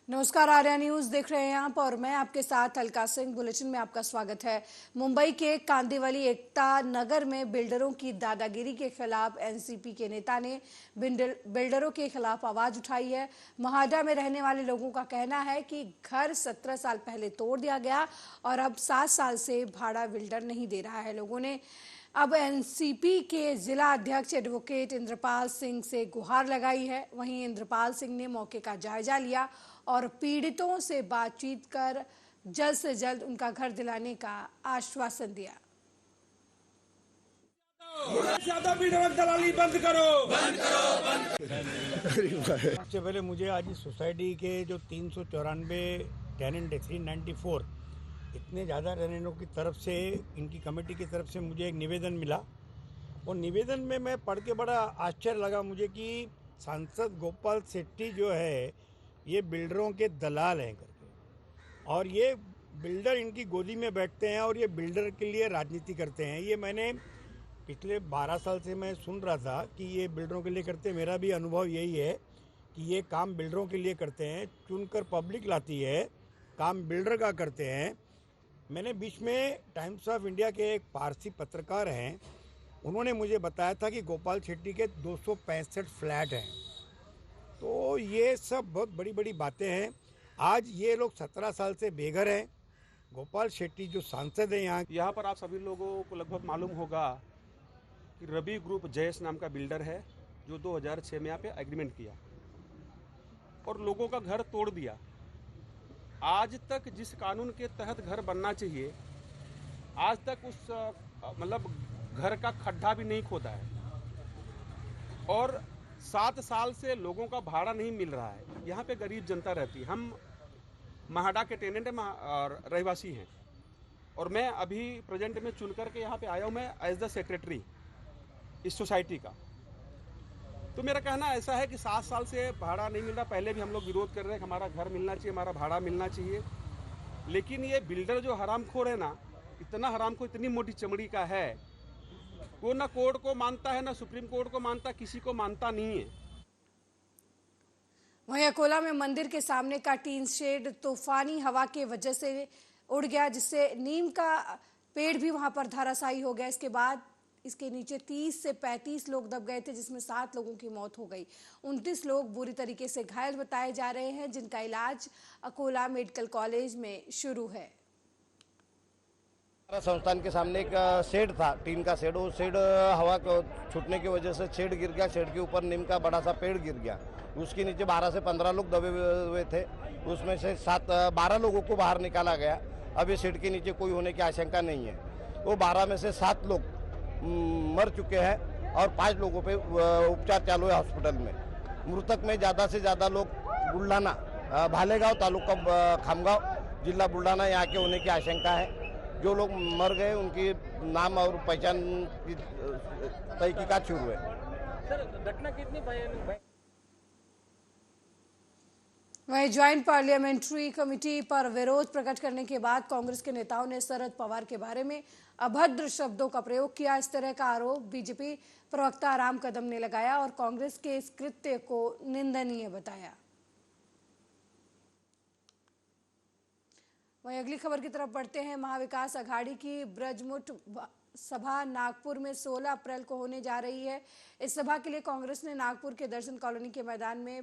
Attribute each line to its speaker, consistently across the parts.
Speaker 1: नमस्कार, आर्या न्यूज देख रहे हैं आप और मैं आपके साथ अलका सिंह। बुलेटिन में आपका स्वागत है। मुंबई के कांदिवली एकता नगर में बिल्डरों की दादागिरी के खिलाफ एनसीपी के नेता ने बिल्डरों के खिलाफ आवाज उठाई है। महाडा में रहने वाले लोगों का कहना है कि घर 17 साल पहले तोड़ दिया गया और अब 7 साल से भाड़ा बिल्डर नहीं दे रहा है। लोगों ने अब एनसीपी के जिला अध्यक्ष एडवोकेट इंद्रपाल सिंह से गुहार लगाई है। वहीं इंद्रपाल सिंह ने मौके का जायजा लिया और पीड़ितों से बातचीत कर जल्द से जल्द उनका घर दिलाने का आश्वासन दिया।
Speaker 2: ज्यादा बिल्डर दलाली बंद करो।
Speaker 3: सबसे पहले मुझे आज इस सोसाइटी के जो 394 टेनेंट है, 394 इतने ज़्यादा टेनेंटों की तरफ से, इनकी कमेटी की तरफ से मुझे एक निवेदन मिला और निवेदन में मैं पढ़ के बड़ा आश्चर्य लगा मुझे कि सांसद गोपाल शेट्टी जो है ये बिल्डरों के दलाल हैं करके, और ये बिल्डर इनकी गोदी में बैठते हैं और ये बिल्डर के लिए राजनीति करते हैं। ये मैंने पिछले 12 साल से मैं सुन रहा था कि ये बिल्डरों के लिए करते हैं। मेरा भी अनुभव यही है कि ये काम बिल्डरों के लिए करते हैं, चुनकर पब्लिक लाती है, काम बिल्डर का करते हैं। मैंने बीच में टाइम्स ऑफ इंडिया के एक पारसी पत्रकार हैं, उन्होंने मुझे बताया था कि गोपाल शेट्टी के 265 फ्लैट हैं। तो ये सब बहुत बड़ी बड़ी बातें हैं। आज ये लोग 17 साल से बेघर हैं। गोपाल शेट्टी जो सांसद हैं
Speaker 2: यहाँ पर आप सभी लोगों को लगभग मालूम होगा कि रवि ग्रुप जयेश नाम का बिल्डर है जो 2006 में यहाँ पे एग्रीमेंट किया और लोगों का घर तोड़ दिया। आज तक जिस कानून के तहत घर बनना चाहिए, आज तक उस मतलब घर का खड्डा भी नहीं खोदा है और 7 साल से लोगों का भाड़ा नहीं मिल रहा है। यहाँ पे गरीब जनता रहती है। हम महाडा के टेनेंट और रहवासी हैं और मैं अभी प्रेजेंट में चुन करके यहाँ पे आया हूँ, मैं एज द सेक्रेटरी इस सोसाइटी का। तो मेरा कहना ऐसा है कि 7 साल से भाड़ा नहीं मिल रहा। पहले भी हम लोग विरोध कर रहे हैं कि हमारा घर मिलना चाहिए, हमारा भाड़ा मिलना चाहिए, लेकिन ये बिल्डर जो हरामखोर है ना, इतना हरामखोर, इतनी मोटी चमड़ी का है, वो ना कोर्ट को मानता है ना सुप्रीम कोर्ट को मानता, किसी को मानता नहीं है।
Speaker 1: वहीं अकोला में मंदिर के सामने का टीन शेड तूफानी हवा के वजह से उड़ गया, जिससे नीम का पेड़ भी वहां पर धराशायी हो गया। इसके बाद इसके नीचे 30 से 35 लोग दब गए थे, जिसमें 7 लोगों की मौत हो गई। 29 लोग बुरी तरीके से घायल बताए जा रहे हैं, जिनका इलाज अकोला मेडिकल कॉलेज में शुरू है।
Speaker 4: संस्थान के सामने एक शेड था, टीन का शेड। वो शेड हवा को छूटने की वजह से शेड गिर गया। शेड के ऊपर नीम का बड़ा सा पेड़ गिर गया। उसके नीचे 12 से 15 लोग दबे हुए थे। उसमें से 12 लोगों को बाहर निकाला गया। अब ये शेड के नीचे कोई होने की आशंका नहीं है। वो 12 में से 7 लोग मर चुके हैं और 5 लोगों पे उपचार चालू है हॉस्पिटल में। मृतक में ज़्यादा से ज़्यादा लोग बुल्ढाना, भालेगांव तालुका खामगांव, जिला बुल्ढाना यहाँ के होने की आशंका है। जो लोग मर गए उनकी नाम और पहचान की तहकीकात शुरू है।
Speaker 5: सर, घटना कितनी भयानक है?
Speaker 1: वहीं ज्वाइंट पार्लियामेंट्री कमेटी पर विरोध प्रकट करने के बाद कांग्रेस के नेताओं ने शरद पवार के बारे में अभद्र शब्दों का प्रयोग किया। इस तरह का आरोप बीजेपी प्रवक्ता राम कदम ने लगाया और कांग्रेस के इस कृत्य को निंदनीय बताया। वहीं अगली खबर की तरफ बढ़ते हैं। महाविकास अघाड़ी की ब्रजमुठ सभा नागपुर में 16 अप्रैल को होने जा रही है। इस सभा के लिए कांग्रेस ने नागपुर के दर्शन कॉलोनी के मैदान में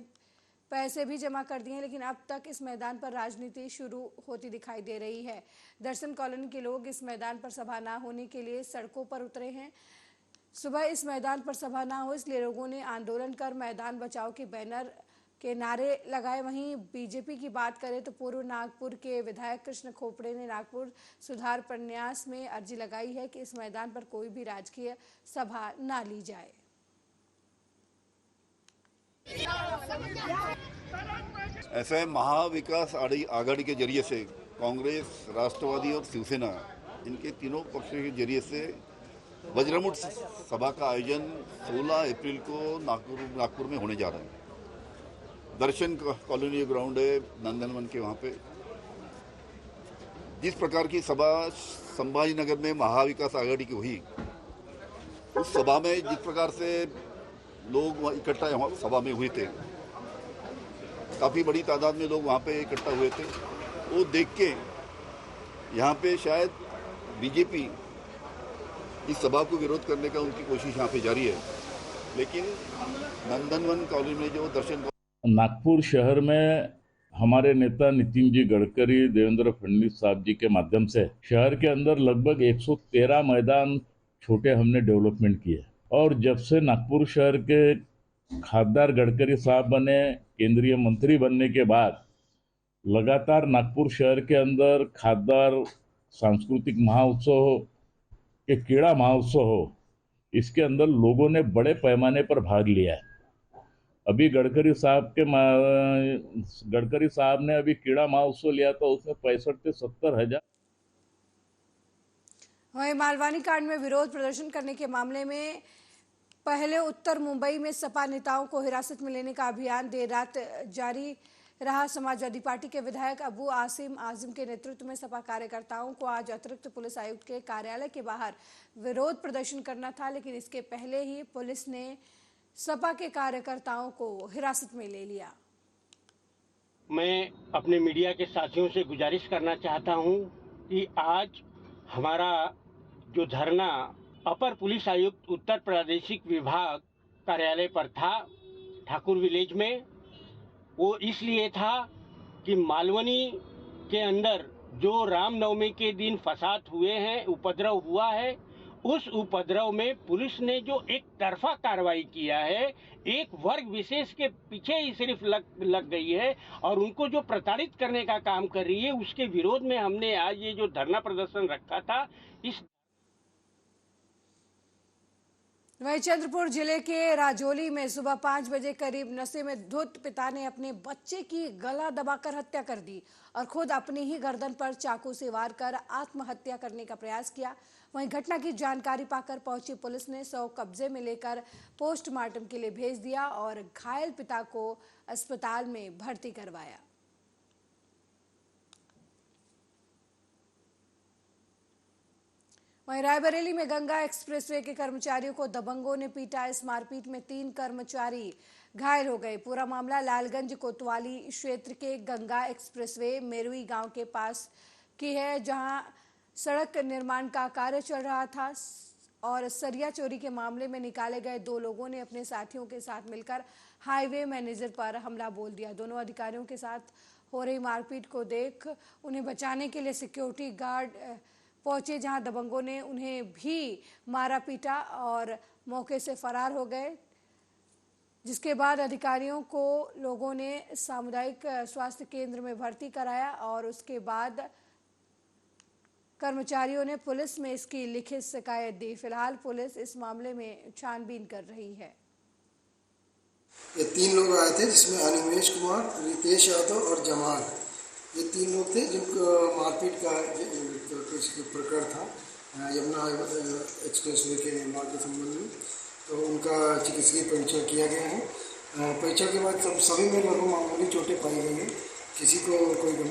Speaker 1: पैसे भी जमा कर दिए हैं, लेकिन अब तक इस मैदान पर राजनीति शुरू होती दिखाई दे रही है। दर्शन कॉलोनी के लोग इस मैदान पर सभा ना होने के लिए सड़कों पर उतरे हैं। सुबह इस मैदान पर सभा ना हो इसलिए लोगों ने आंदोलन कर मैदान बचाओ के बैनर के नारे लगाए। वहीं बीजेपी की बात करें तो पूर्व नागपुर के विधायक कृष्ण खोपड़े ने नागपुर सुधार प्रन्यास में अर्जी लगाई है कि इस मैदान पर कोई भी राजकीय सभा ना ली जाए।
Speaker 6: ऐसे महाविकास आघाड़ी के जरिए से कांग्रेस, राष्ट्रवादी और शिवसेना, इनके तीनों पक्षों के जरिए से वज्रमुठ सभा का आयोजन 16 अप्रैल को नागपुर में होने जा रहा है। दर्शन कॉलोनी ग्राउंड है नंदनवन के, वहाँ पे जिस प्रकार की सभा संभाजी नगर में महाविकास आघाड़ी की हुई, उस सभा में जिस प्रकार से लोग इकट्ठा सभा में हुए थे, काफ़ी बड़ी तादाद में लोग वहाँ पे इकट्ठा हुए थे। वो देख के यहाँ पे शायद बीजेपी इस सभा को विरोध करने का उनकी कोशिश यहाँ पे जारी है, लेकिन नंदनवन कॉलोनी में जो दर्शन
Speaker 7: नागपुर शहर में हमारे नेता नितिन जी गडकरी, देवेंद्र फडणवीस साहब जी के माध्यम से शहर के अंदर लगभग 113 मैदान छोटे हमने डेवलपमेंट किए। और जब से नागपुर शहर के खासदार गडकरी साहब बने, केंद्रीय मंत्री बनने के बाद लगातार नागपुर शहर के अंदर खासदार सांस्कृतिक महोत्सव हो कि क्रीड़ा महोत्सव हो, इसके अंदर लोगों ने बड़े पैमाने पर भाग लिया है। अभी गडकरी साहब ने अभी क्रीड़ा महोत्सव लिया था, उसमें 65 से 70 हजार।
Speaker 1: वहीं मालवानी कांड में विरोध प्रदर्शन करने के मामले में पहले उत्तर मुंबई में सपा नेताओं को हिरासत में लेने का अभियान देर रात जारी रहा। समाजवादी पार्टी के विधायक अबू आसिम आजम के नेतृत्व में सपा कार्यकर्ताओं को आज अतिरिक्त पुलिस आयुक्त के कार्यालय के बाहर विरोध प्रदर्शन करना था, लेकिन इसके पहले ही पुलिस ने सपा के कार्यकर्ताओं को हिरासत में ले लिया।
Speaker 5: मैं अपने मीडिया के साथियों से गुजारिश करना चाहता हूं कि आज हमारा जो धरना अपर पुलिस आयुक्त उत्तर प्रादेशिक विभाग कार्यालय पर था ठाकुर विलेज में, वो इसलिए था कि मालवनी के अंदर जो रामनवमी के दिन फसाद हुए हैं, उपद्रव हुआ है, उस उपद्रव में पुलिस ने जो एक तरफा कार्रवाई किया है, एक वर्ग विशेष के पीछे ही सिर्फ लग गई है और उनको जो प्रताड़ित करने का काम कर रही है, उसके विरोध में हमने आज ये जो धरना प्रदर्शन रखा था। इस
Speaker 1: वहीं चंद्रपुर जिले के राजौली में सुबह 5 बजे करीब नशे में धुत पिता ने अपने बच्चे की गला दबाकर हत्या कर दी और खुद अपनी ही गर्दन पर चाकू से वार कर आत्महत्या करने का प्रयास किया। वहीं घटना की जानकारी पाकर पहुंची पुलिस ने शव कब्जे में लेकर पोस्टमार्टम के लिए भेज दिया और घायल पिता को अस्पताल में भर्ती करवाया। वहीं रायबरेली में गंगा एक्सप्रेसवे के कर्मचारियों को दबंगों ने पीटा। इस मारपीट में 3 कर्मचारी घायल हो गए। पूरा मामला लालगंज कोतवाली क्षेत्र के गंगा एक्सप्रेसवे मेरुई गांव के पास की है, जहां सड़क निर्माण का कार्य चल रहा था और सरिया चोरी के मामले में निकाले गए 2 लोगों ने अपने साथियों के साथ मिलकर हाईवे मैनेजर पर हमला बोल दिया। दोनों अधिकारियों के साथ हो रही मारपीट को देख उन्हें बचाने के लिए सिक्योरिटी गार्ड पहुंचे, जहां दबंगों ने उन्हें भी मारा पीटा और मौके से फरार हो गए, जिसके बाद अधिकारियों को लोगों ने सामुदायिक स्वास्थ्य केंद्र में भर्ती कराया और उसके बाद कर्मचारियों ने पुलिस में इसकी लिखित शिकायत दी। फिलहाल पुलिस इस मामले में छानबीन कर रही है।
Speaker 8: ये 3 लोग आए थे, जिसमें अनिमेश कुमार, रितेश यादव और जमाल, ये 3 लोग थे जिनको मारपीट का प्रकरण था यमुना एक्सप्रेसवे के निर्माण के संबंध में। तो उनका चिकित्सकीय परीक्षण किया गया है। परीक्षण के बाद सभी में लगभग मामूली चोटें पाई गई हैं, किसी को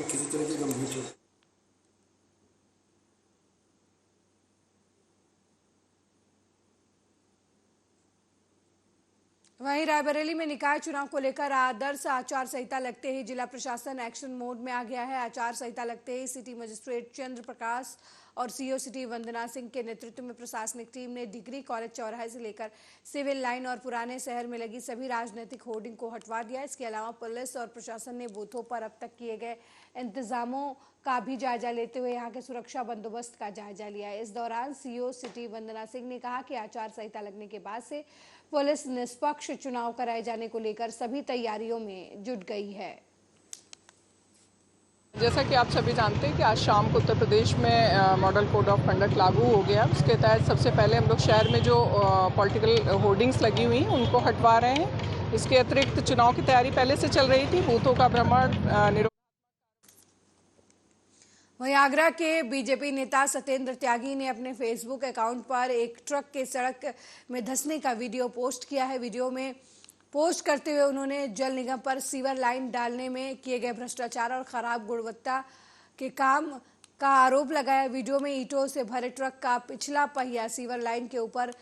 Speaker 8: किसी तरह की गंभीर चोट।
Speaker 1: वहीं रायबरेली में निकाय चुनाव को लेकर आदर्श आचार संहिता लगते ही जिला प्रशासन एक्शन मोड में आ गया है। आचार संहिता लगते ही सिटी मजिस्ट्रेट चंद्र प्रकाश और सीओ सिटी वंदना सिंह के नेतृत्व में प्रशासनिक टीम ने डिग्री कॉलेज चौराहे से लेकर सिविल लाइन और पुराने शहर में लगी सभी राजनीतिक होर्डिंग को हटवा दिया। इसके अलावा पुलिस और प्रशासन ने बूथों पर अब तक किए गए इंतजामों का भी जायजा लेते हुए यहां के सुरक्षा बंदोबस्त का जायजा लिया। इस दौरान सीओ सिटी वंदना सिंह ने कहा कि आचार संहिता लगने के बाद से पुलिस निष्पक्ष चुनाव कराए जाने को लेकर सभी तैयारियों में जुट गई है।
Speaker 9: जैसा कि आप सभी जानते हैं कि आज शाम को उत्तर प्रदेश में मॉडल कोड ऑफ कंडक्ट लागू हो गया। उसके तहत सबसे पहले हम लोग शहर में जो पॉलिटिकल होर्डिंग्स लगी हुई हैं उनको हटवा रहे हैं। इसके अतिरिक्त चुनाव की तैयारी पहले से चल रही थी, बूथों का भ्रमण।
Speaker 1: वहीं आगरा के बीजेपी नेता सत्येंद्र त्यागी ने अपने फेसबुक अकाउंट पर एक ट्रक के सड़क में धंसने का वीडियो पोस्ट किया है। वीडियो में पोस्ट करते हुए उन्होंने जल निगम पर सीवर लाइन डालने में किए गए भ्रष्टाचार और खराब गुणवत्ता के काम का आरोप लगाया। वीडियो में ईंटों से भरे ट्रक का पिछला पहिया सीवर लाइन के ऊपर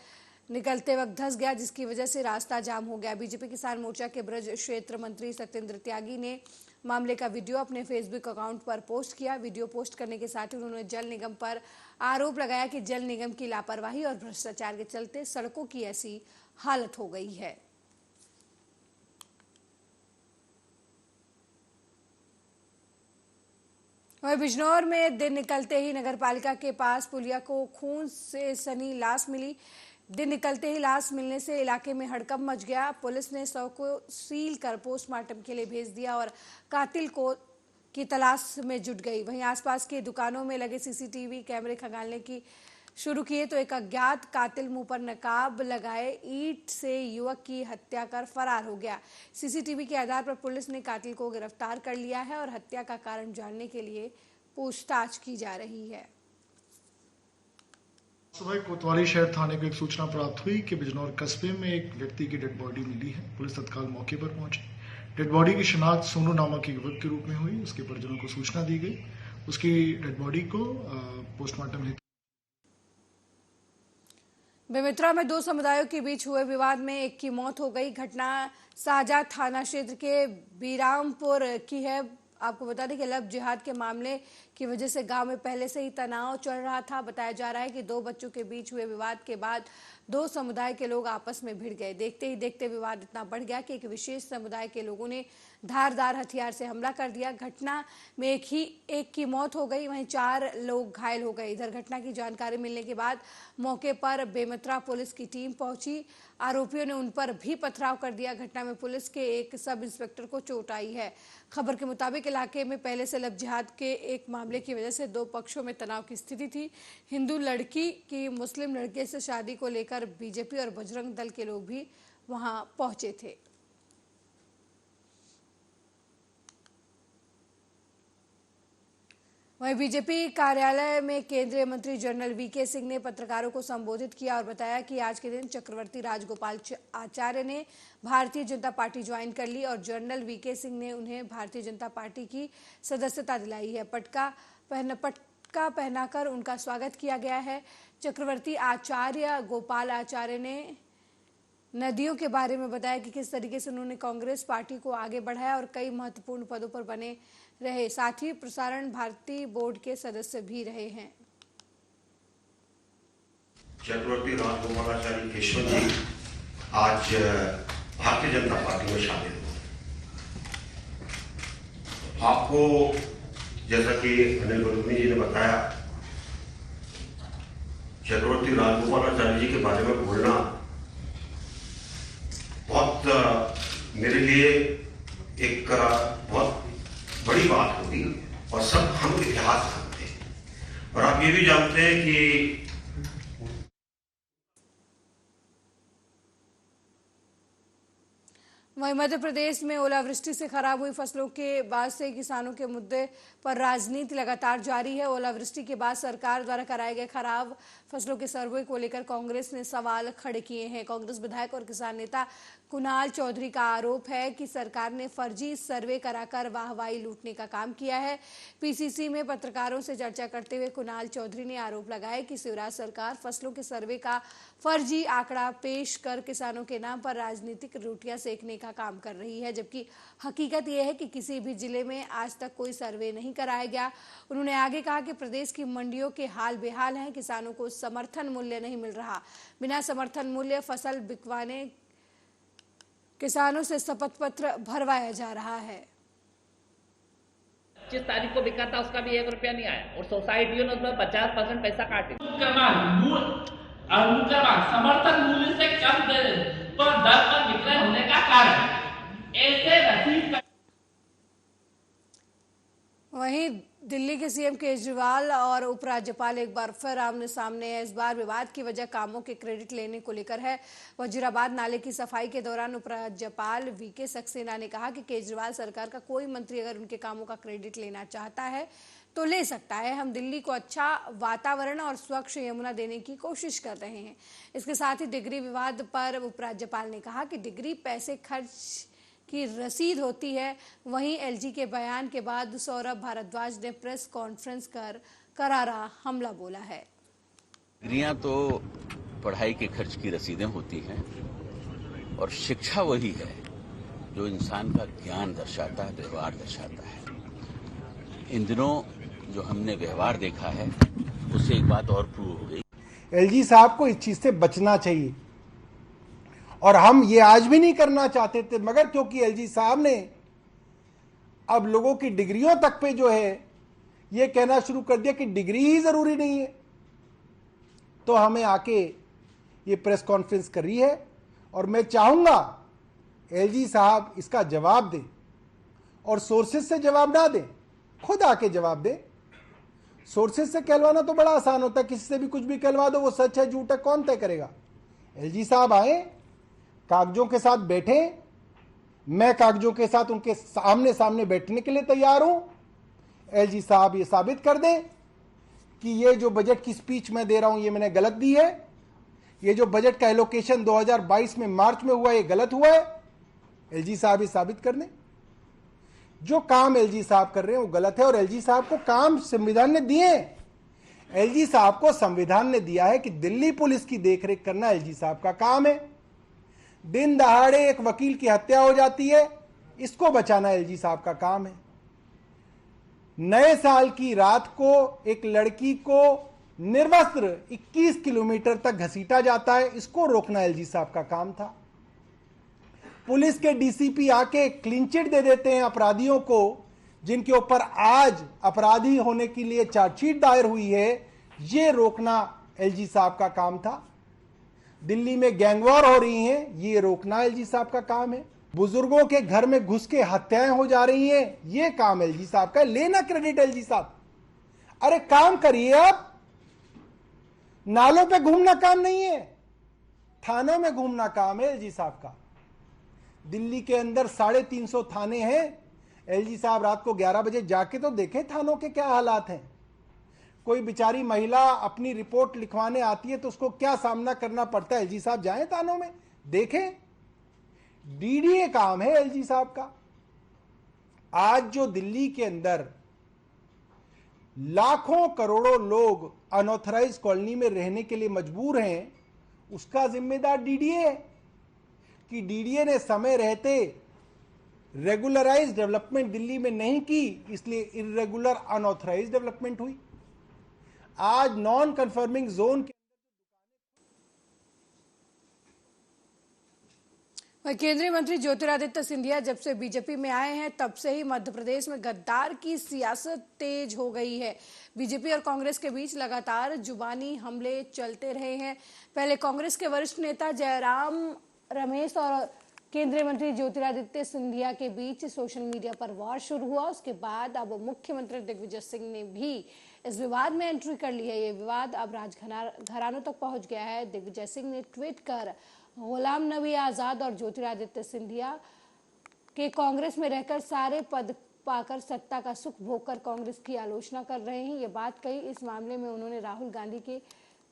Speaker 1: निकलते वक्त धंस गया, जिसकी वजह से रास्ता जाम हो गया। बीजेपी किसान मोर्चा के ब्रज क्षेत्र मंत्री सत्येंद्र त्यागी ने मामले का वीडियो अपने फेसबुक अकाउंट पर पोस्ट किया। वीडियो पोस्ट करने के साथ ही उन्होंने जल निगम पर आरोप लगाया कि जल निगम की लापरवाही और भ्रष्टाचार के चलते सड़कों की ऐसी हालत हो गई है। वहीं बिजनौर में दिन निकलते ही नगरपालिका के पास पुलिया को खून से सनी लाश मिली। दिन निकलते ही लाश मिलने से इलाके में हड़कंप मच गया। पुलिस ने शव को सील कर पोस्टमार्टम के लिए भेज दिया और कातिल को की तलाश में जुट गई। वहीं आसपास की दुकानों में लगे सीसीटीवी कैमरे खंगालने की शुरू किए तो एक अज्ञात कातिल मुंह पर नकाब लगाए ईंट से युवक की हत्या कर फरार हो गया। सीसीटीवी के आधार पर पुलिस ने कातिल को गिरफ्तार कर लिया है और हत्या का कारण जानने के लिए पूछताछ की जा रही है।
Speaker 10: सुबह कोतवाली शहर थाने को एक सूचना प्राप्त हुई कि बिजनौर कस्बे में एक व्यक्ति की डेड बॉडी मिली है। पुलिस तत्काल मौके पर पहुंची। डेड बॉडी की शिनाख्त सोनू नामक युवक के रूप में हुई। उसके परिजनों को सूचना दी गई। उसकी डेड बॉडी को पोस्टमार्टम हेतु
Speaker 1: बेमेतरा में दो समुदायों के बीच हुए विवाद में एक की मौत हो गई। घटना साजा थाना क्षेत्र के बीरामपुर की है। आपको बता दें कि लव जिहाद के मामले की वजह से गांव में पहले से ही तनाव चल रहा था। बताया जा रहा है कि दो बच्चों के बीच हुए विवाद के बाद दो समुदाय के लोग आपस में भिड़ गए। देखते ही देखते विवाद इतना बढ़ गया कि एक विशेष समुदाय के लोगों ने धारदार हथियार से हमला कर दिया। घटना में एक की मौत हो गई, वहीं 4 लोग घायल हो गए। इधर घटना की जानकारी मिलने के बाद मौके पर बेमेतरा पुलिस की टीम पहुंची। आरोपियों ने उन पर भी पथराव कर दिया। घटना में पुलिस के एक सब इंस्पेक्टर को चोट आई है। खबर के मुताबिक इलाके में पहले से लव जिहाद के एक मामले की वजह से दो पक्षों में तनाव की स्थिति थी। हिंदू लड़की की मुस्लिम लड़के से शादी को लेकर बीजेपी और बजरंग दल के लोग भी वहां पहुंचे थे। वहीं बीजेपी कार्यालय में केंद्रीय मंत्री जनरल वीके सिंह ने पत्रकारों को संबोधित किया और बताया कि आज के दिन चक्रवर्ती राजगोपाल आचार्य ने भारतीय जनता पार्टी ज्वाइन कर ली और जनरल वीके सिंह ने उन्हें भारतीय जनता पार्टी की सदस्यता दिलाई है। पटका पहनाकर उनका स्वागत किया गया है। चक्रवर्ती आचार्य गोपाल आचार्य ने नदियों के बारे में बताया कि किस तरीके से उन्होंने कांग्रेस पार्टी को आगे बढ़ाया और कई महत्वपूर्ण पदों पर बने रहे। साथ ही प्रसारण भारती बोर्ड के सदस्य भी रहे हैं।
Speaker 11: चक्रवर्ती राजगोपालाचार्य केशव जी आज भारतीय जनता पार्टी में शामिल हुए। आपको जैसा कि अनिल बलूनी जी ने बताया, चक्रवर्ती राजगोपालाचार्य जी के बारे में बोलना बहुत मेरे लिए एक बहुत बड़ी बात होगी और सब हम इतिहास जानते हैं और आप ये भी जानते हैं कि
Speaker 1: वहीं मध्य प्रदेश में ओलावृष्टि से खराब हुई फसलों के बाद से किसानों के मुद्दे पर राजनीति लगातार जारी है। ओलावृष्टि के बाद सरकार द्वारा कराए गए खराब फसलों के सर्वे को लेकर कांग्रेस ने सवाल खड़े किए हैं। कांग्रेस विधायक और किसान नेता कुणाल चौधरी का आरोप है कि सरकार ने फर्जी सर्वे कराकर वाहवाही लूटने का काम किया है। पीसीसी में पत्रकारों से चर्चा करते हुए कुणाल चौधरी ने आरोप लगाया कि शिवराज सरकार फसलों के सर्वे का फर्जी आंकड़ा पेश कर किसानों के नाम पर राजनीतिक रोटियां सेकने का काम कर रही है, जबकि हकीकत यह है कि किसी भी जिले में आज तक कोई सर्वे नहीं कराया गया। उन्होंने आगे कहा कि प्रदेश की मंडियों के हाल बेहाल हैं। किसानों को समर्थन मूल्य नहीं मिल रहा। बिना समर्थन मूल्य फसल बिकवाने किसानों से शपथ पत्र भरवाया जा रहा है।
Speaker 12: 25 तारीख को बिका था, उसका भी 1 रुपया नहीं आया और सोसाइटियों ने उसमें 50% पैसा काटे।
Speaker 13: समर्थन मूल्य से कम तो दर पर विक्रय होने का कारण ऐसे रसीद।
Speaker 1: वहीं दिल्ली के सीएम केजरीवाल और उपराज्यपाल एक बार फिर आमने सामने है। इस बार विवाद की वजह कामों के क्रेडिट लेने को लेकर है। वजीराबाद नाले की सफाई के दौरान उपराज्यपाल वीके सक्सेना ने कहा कि केजरीवाल सरकार का कोई मंत्री अगर उनके कामों का क्रेडिट लेना चाहता है तो ले सकता है। हम दिल्ली को अच्छा वातावरण और स्वच्छ यमुना देने की कोशिश कर रहे हैं। इसके साथ ही डिग्री विवाद पर उपराज्यपाल ने कहा कि डिग्री पैसे खर्च की रसीद होती है। वहीं एलजी के बयान के बाद सौरभ भारद्वाज ने प्रेस कॉन्फ्रेंस कर करारा हमला बोला है।
Speaker 14: डिग्रियां तो पढ़ाई के खर्च की रसीदें होती हैं, और शिक्षा वही है जो इंसान का ज्ञान दर्शाता है, व्यवहार दर्शाता है। इन दिनों जो हमने व्यवहार देखा है उससे एक बात और प्रूव हो गई।
Speaker 15: एलजी साहब को इस चीज से बचना चाहिए, और हम ये आज भी नहीं करना चाहते थे, मगर क्योंकि एलजी साहब ने अब लोगों की डिग्रियों तक पे जो है ये कहना शुरू कर दिया कि डिग्री ही जरूरी नहीं है, तो हमें आके ये प्रेस कॉन्फ्रेंस कर रही है। और मैं चाहूंगा एलजी साहब इसका जवाब दें, और सोर्सेस से जवाब ना दें, खुद आके जवाब दें। सोर्सेस से कहलवाना तो बड़ा आसान होता है, किसी से भी कुछ भी कहलवा दो, वो सच है झूठ है कौन तय करेगा। एलजी साहब आए, कागजों के साथ बैठे, मैं कागजों के साथ उनके सामने सामने बैठने के लिए तैयार हूं। एलजी साहब ये साबित कर दें कि ये जो बजट की स्पीच मैं दे रहा हूं ये मैंने गलत दी है, ये जो बजट का एलोकेशन 2022 में मार्च में हुआ ये गलत हुआ है। एलजी साहब ये साबित कर दें जो काम एलजी साहब कर रहे हैं वो गलत है, और एलजी साहब को काम संविधान ने दिए। एलजी साहब को संविधान ने दिया है कि दिल्ली पुलिस की देखरेख करना एलजी साहब का काम है। दिन दहाड़े एक वकील की हत्या हो जाती है, इसको बचाना एलजी साहब का काम है। नए साल की रात को एक लड़की को निर्वस्त्र 21 किलोमीटर तक घसीटा जाता है, इसको रोकना एलजी साहब का काम था। पुलिस के डीसीपी आके क्लीन चिट दे देते हैं अपराधियों को, जिनके ऊपर आज अपराधी होने के लिए चार्जशीट दायर हुई है, ये रोकना एलजी साहब का काम था। दिल्ली में गैंगवॉर हो रही हैं, ये रोकना एलजी साहब का काम है। बुजुर्गों के घर में घुस के हत्याएं हो जा रही हैं, ये काम एलजी साहब का है। लेना क्रेडिट एलजी साहब, अरे काम करिए। आप नालों पे घूमना काम नहीं है, थानों में घूमना काम है एलजी साहब का। दिल्ली के अंदर 350 थाने हैं। एलजी साहब रात को 11 बजे जाके तो देखें थानों के क्या हालात हैं। कोई बेचारी महिला अपनी रिपोर्ट लिखवाने आती है तो उसको क्या सामना करना पड़ता है, एलजी साहब जाएं थानों में देखें। डीडीए काम है एलजी साहब का। आज जो दिल्ली के अंदर लाखों करोड़ों लोग अनऑथराइज कॉलोनी में रहने के लिए मजबूर हैं, उसका जिम्मेदार डीडीए है कि डीडीए ने समय रहते रेगुलराइज डेवलपमेंट दिल्ली में नहीं की, इसलिए इर्रेगुलर अनऑथराइज डेवलपमेंट हुई। आज नॉन कंफर्मिंग जोन के
Speaker 1: केंद्रीय मंत्री ज्योतिरादित्य सिंधिया जब से बीजेपी में आए हैं तब से ही मध्य प्रदेश में गद्दार की सियासत तेज हो गई है। बीजेपी और कांग्रेस के बीच लगातार जुबानी हमले चलते रहे हैं। पहले कांग्रेस के वरिष्ठ नेता जयराम रमेश और केंद्रीय मंत्री ज्योतिरादित्य सिंधिया के बीच सोशल मीडिया पर वॉर शुरू हुआ। उसके बाद अब मुख्यमंत्री दिग्विजय सिंह ने भी इस विवाद में एंट्री कर ली है। ये विवाद अब राजघरानों तक पहुंच गया है। दिग्विजय सिंह ने ट्वीट कर गुलाम नबी आजाद और ज्योतिरादित्य सिंधिया के कांग्रेस में रहकर सारे पद पाकर सत्ता का सुख भोगकर कांग्रेस की आलोचना कर रहे हैं। ये बात कही। इस मामले में उन्होंने राहुल गांधी के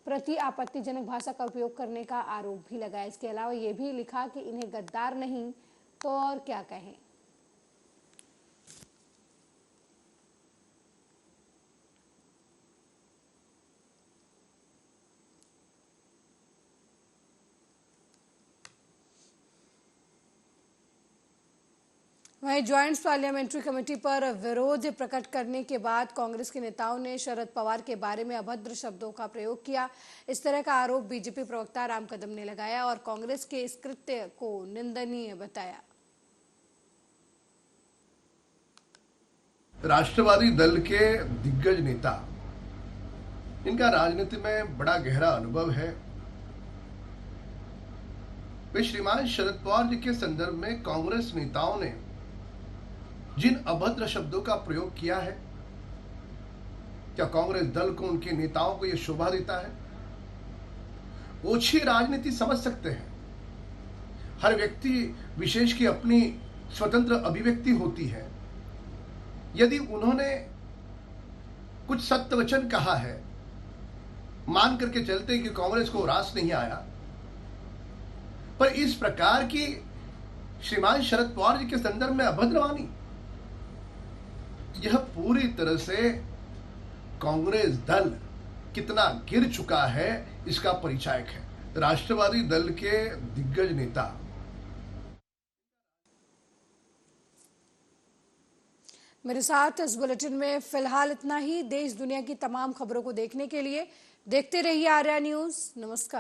Speaker 1: प्रति आपत्तिजनक भाषा का उपयोग करने का आरोप भी लगाया। इसके अलावा ये भी लिखा कि इन्हें गद्दार नहीं तो और क्या कहें। वहीं ज्वाइंट पार्लियामेंट्री कमेटी पर विरोध प्रकट करने के बाद कांग्रेस के नेताओं ने शरद पवार के बारे में अभद्र शब्दों का प्रयोग किया। इस तरह का आरोप बीजेपी प्रवक्ता राम कदम ने लगाया और कांग्रेस के इस कृत्य को निंदनीय बताया।
Speaker 16: राष्ट्रवादी दल के दिग्गज नेता, इनका राजनीति में बड़ा गहरा अनुभव है। वे श्रीमान शरद पवार जी के संदर्भ में कांग्रेस नेताओं ने जिन अभद्र शब्दों का प्रयोग किया है, क्या कांग्रेस दल को, उनके नेताओं को यह शोभा देता है? ओछी राजनीति समझ सकते हैं। हर व्यक्ति विशेष की अपनी स्वतंत्र अभिव्यक्ति होती है। यदि उन्होंने कुछ सत्य वचन कहा है, मान करके चलते कि कांग्रेस को रास नहीं आया, पर इस प्रकार की श्रीमान शरद पवार जी के संदर्भ में अभद्रवाणी, यह पूरी तरह से कांग्रेस दल कितना गिर चुका है इसका परिचायक है। राष्ट्रवादी दल के दिग्गज नेता।
Speaker 1: मेरे साथ इस बुलेटिन में फिलहाल इतना ही। देश दुनिया की तमाम खबरों को देखने के लिए देखते रहिए आर्या न्यूज। नमस्कार।